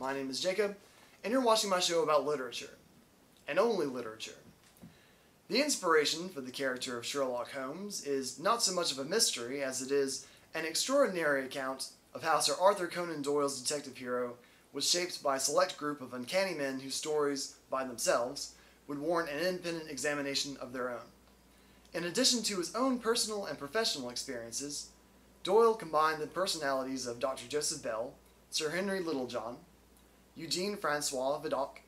My name is Jacob, and you're watching my show about literature, and only literature. The inspiration for the character of Sherlock Holmes is not so much of a mystery as it is an extraordinary account of how Sir Arthur Conan Doyle's detective hero was shaped by a select group of uncanny men whose stories, by themselves, would warrant an independent examination of their own. In addition to his own personal and professional experiences, Doyle combined the personalities of Dr. Joseph Bell, Sir Henry Littlejohn, Eugene Francois Vidocq,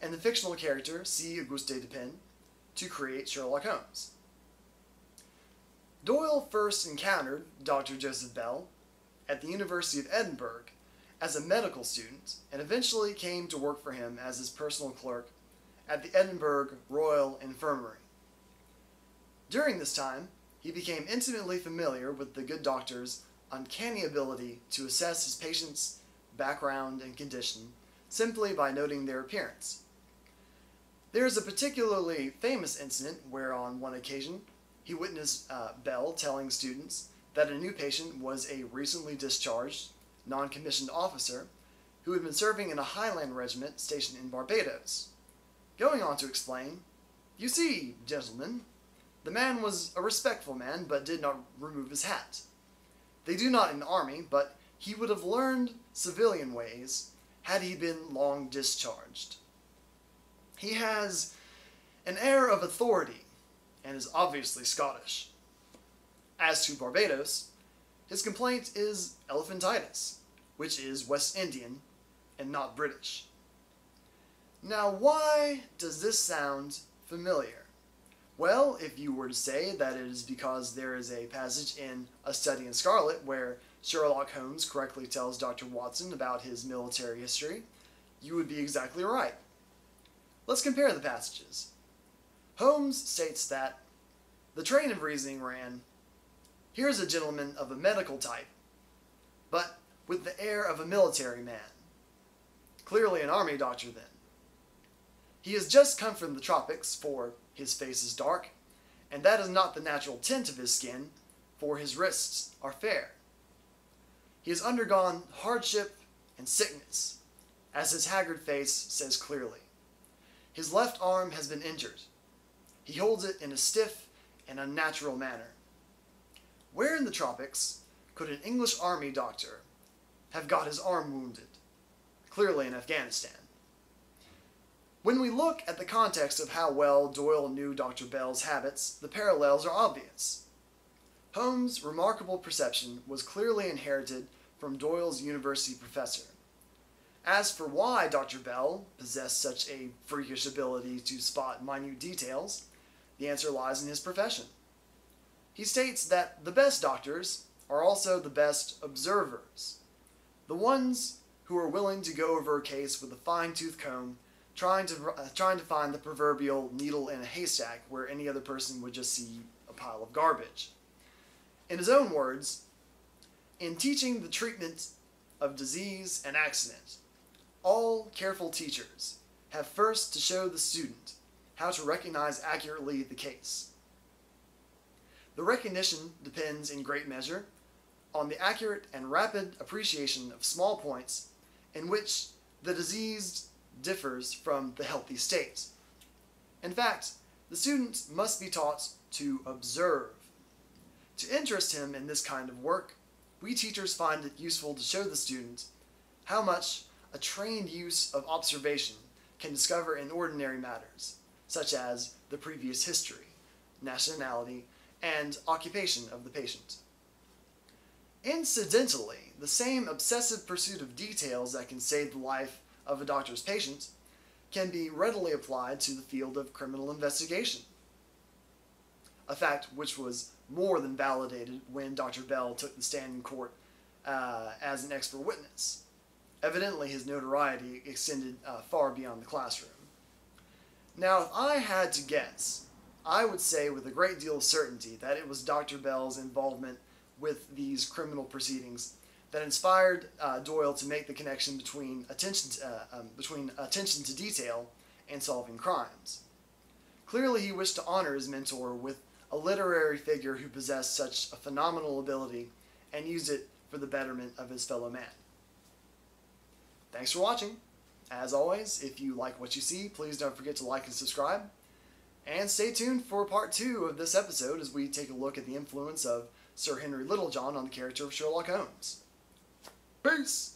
and the fictional character C. Auguste Dupin to create Sherlock Holmes. Doyle first encountered Dr. Joseph Bell at the University of Edinburgh as a medical student and eventually came to work for him as his personal clerk at the Edinburgh Royal Infirmary. During this time, he became intimately familiar with the good doctor's uncanny ability to assess his patient's background and condition simply by noting their appearance. There is a particularly famous incident where on one occasion he witnessed Bell telling students that a new patient was a recently discharged, non-commissioned officer who had been serving in a Highland regiment stationed in Barbados, going on to explain, "You see, gentlemen, the man was a respectful man, but did not remove his hat. They do not in the army, but he would have learned civilian ways had he been long discharged. He has an air of authority and is obviously Scottish. As to Barbados, his complaint is elephantitis, which is West Indian and not British." Now, why does this sound familiar? Well, if you were to say that it is because there is a passage in A Study in Scarlet where Sherlock Holmes correctly tells Dr. Watson about his military history, you would be exactly right. Let's compare the passages. Holmes states that the train of reasoning ran, "Here's a gentleman of a medical type, but with the air of a military man. Clearly an army doctor then. He has just come from the tropics, for his face is dark, and that is not the natural tint of his skin, for his wrists are fair. He has undergone hardship and sickness, as his haggard face says clearly. His left arm has been injured. He holds it in a stiff and unnatural manner. Where in the tropics could an English army doctor have got his arm wounded? Clearly in Afghanistan." When we look at the context of how well Doyle knew Dr. Bell's habits, the parallels are obvious. Holmes' remarkable perception was clearly inherited from Doyle's university professor. As for why Dr. Bell possessed such a freakish ability to spot minute details, the answer lies in his profession. He states that the best doctors are also the best observers, the ones who are willing to go over a case with a fine-tooth comb, trying to find the proverbial needle in a haystack where any other person would just see a pile of garbage. In his own words, "In teaching the treatment of disease and accident, all careful teachers have first to show the student how to recognize accurately the case. The recognition depends in great measure on the accurate and rapid appreciation of small points in which the diseased differs from the healthy state. In fact, the student must be taught to observe. To interest him in this kind of work, we teachers find it useful to show the student how much a trained use of observation can discover in ordinary matters, such as the previous history, nationality, and occupation of the patient. Incidentally, the same obsessive pursuit of details that can save the life of a doctor's patient can be readily applied to the field of criminal investigation, a fact which was more than validated when Dr. Bell took the stand in court as an expert witness. Evidently, his notoriety extended far beyond the classroom. Now, if I had to guess, I would say with a great deal of certainty that it was Dr. Bell's involvement with these criminal proceedings that inspired Doyle to make the connection between attention to detail and solving crimes. Clearly, he wished to honor his mentor with a literary figure who possessed such a phenomenal ability and used it for the betterment of his fellow man. Thanks for watching. As always, if you like what you see, please don't forget to like and subscribe. And stay tuned for part 2 of this episode as we take a look at the influence of Sir Henry Littlejohn on the character of Sherlock Holmes. Peace!